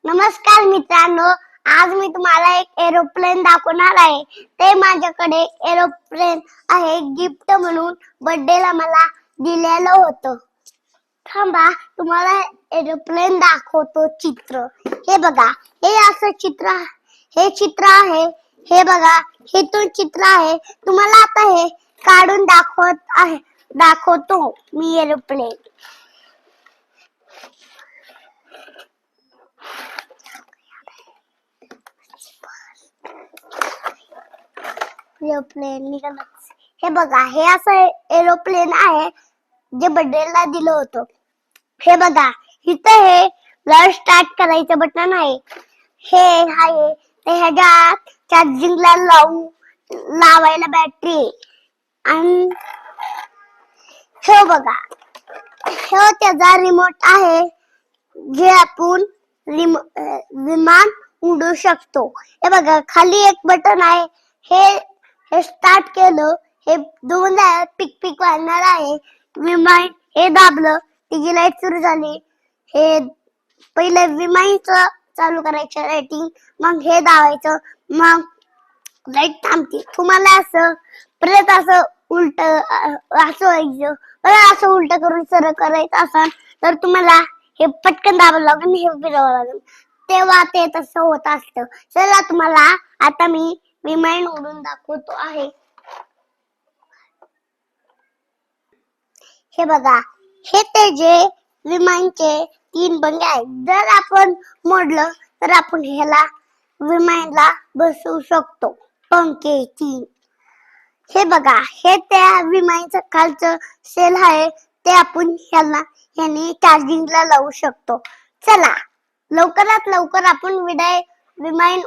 नमस्कार मित्रांनो, आज मी तुम्हाला एक एरोप्लेन दाखवणार आहे. ते माझ्याकडे एरोप्लेन आहे, गिफ्ट म्हणून बर्थडेला मला दिलेलं होतं. थांबा, तुम्हाला एरोप्लेन दाखवतो चित्र. हे बघा, हे असं चित्र आहे. हे बघा, हे तो चित्र आहे. तुम्हाला आता हे काढून दाखवतो मी एरोप्लेन. एरोप्लेन निघालं. हे बघा, हे असं एरोप्लेन आहे जे बर्थडेला दिलं होतं. हे बघा, इथं हे लाईट स्टार्ट करायचं बटन आहे. हे आहे ते ह्याच्यात चार्जिंगला लावायला बॅटरी. आणि हे बघा, हे त्याचा रिमोट आहे जे आपण विमान उडू शकतो. हे बघा, खाली एक बटन आहे. हे स्टार्ट केलं, हे दोनदा पिक वाजणार आहे. विमान हे दाबलं, तिची लाईट सुरू झाली. हे पहिलं विमानचं चालू करायचं लाइटिंग, मग हे दाबायचं, मग लाईट थांबते. तुम्हाला असं परत असं उलट असं व्हायचं, परत असं उलट करून सरळ करायचं असेल तर तुम्हाला हे पटकन दाबावं लागेल, हे फिरवावं लागेल, तेव्हा ते तसं होत असतं. चला, तुम्हाला आता मी विमान उडून दाखवतो आहे. हे बघा, हे ते जे विमानचे 3 पंखे आहेत. जर आपण मोडलं तर आपण ह्याला विमानाला बसवू शकतो. पंखे 3. हे बघा, हे त्या विमानाचं खालचं सेल आहे, ते आपण ह्याने चार्जिंगला लावू शकतो. चला, लवकरात लवकर आपण विमान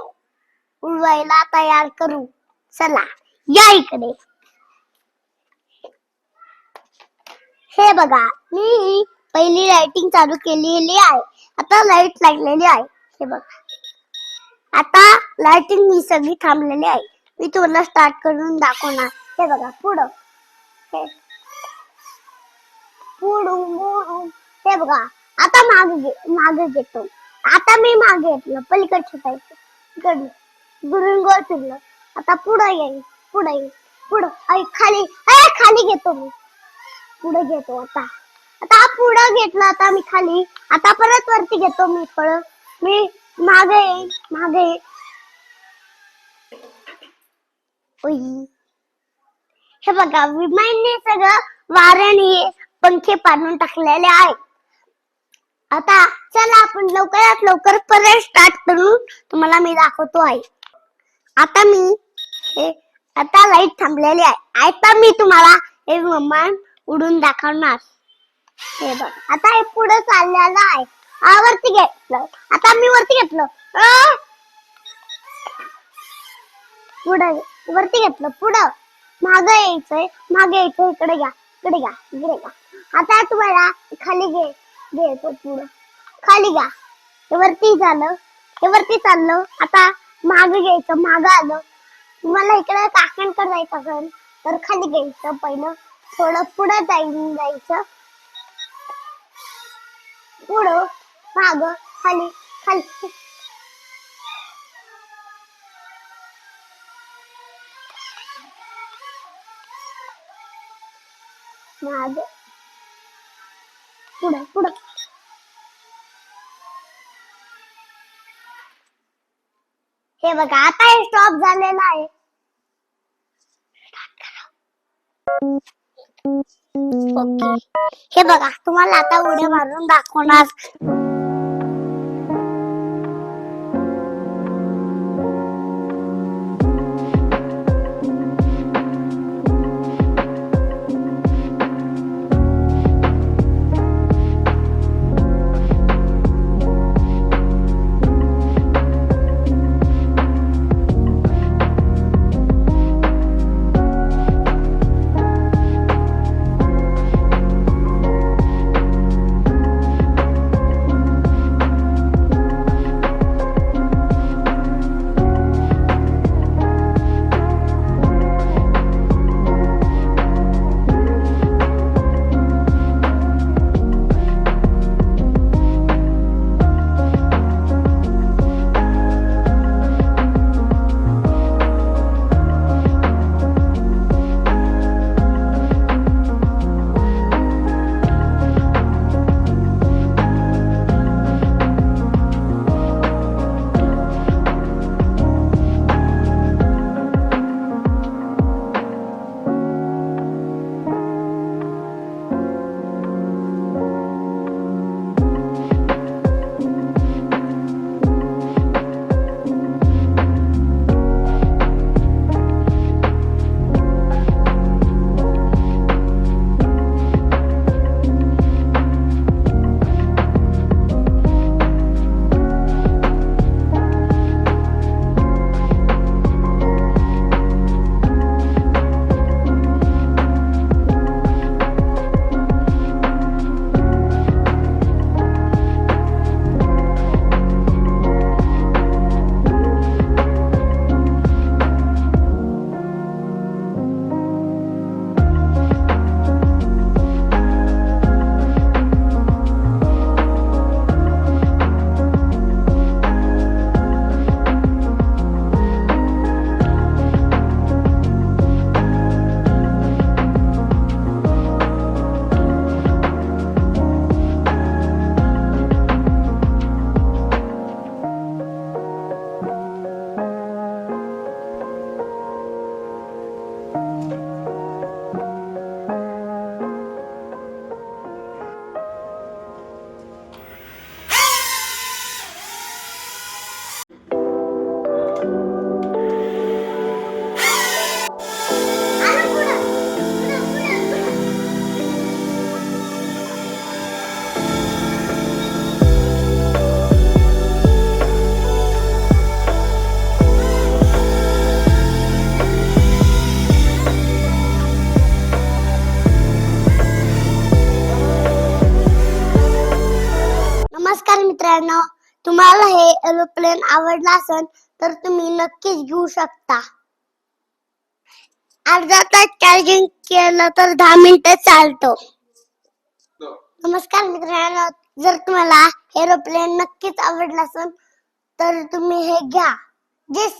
उडवायला तयार करू. चला, या इकडे. हे बघा, मी पहिली लाइटिंग चालू केलेली आहे. आता लाईट लागलेली आहे. हे बघा, आता लाइटिंग ही सगळी थांबलेली आहे. मी तुम्हाला स्टार्ट करून दाखवणार. हे बघा, पुढं हे बघा, आता मागे घेतो. आता मी मागे घेतलं, पलीकडच्या साईड दुरून गोल फिरलं. आता पुढं येईल, खाली घेतो मी. पुढे घेतो. आता पुढे घेतलं. आता मी खाली. आता परत वरती घेतो मी. मी मागे हे बघा, विमानाने सगळं वाऱ्याने पंखे पाडून टाकलेले आहे. आता चला, आपण लवकरात लवकर परत स्टार्ट करून तुम्हाला मी दाखवतो आहे. आता लाईट थांबलेली आहे. आता मी तुम्हाला हे विमान उडून दाखवणार. हे बघ, आता हे पुढे चाललेलं आहे. वरती घेतलं. आता मी वरती घेतलं. वरती घेतलं. पुढं मागे यायचंय. इकडे घ्या. आता तुम्हाला खाली घ्यायचं. पुढं खाली घ्या. हे वरती झालं. हे वरती चाललं. आता मागे घ्यायचं. मागं आलं. तुम्हाला इकडे काकांकडे जायचं असेल तर खाली घ्यायचं. पहिलं थोडं पुढे जायचं. पुढं मागं खाली. मागं पुढं. हे बघा, आता हे स्टॉप झालेलं आहे. ओके. हे बघा, तुम्हाला आता उड्या मारून दाखवणार. मित्रांनो, तुम्हाला हे एरोप्लेन आवडला असेल तर तुम्ही नक्कीच घेऊ शकता. अर्धा तास चार्जिंग केलं तर 10 मिनिटं चालतो. नमस्कार मित्रांनो, जर तुम्हाला एरोप्लेन नक्कीच आवडला असेल तर तुम्ही हे घ्या. जे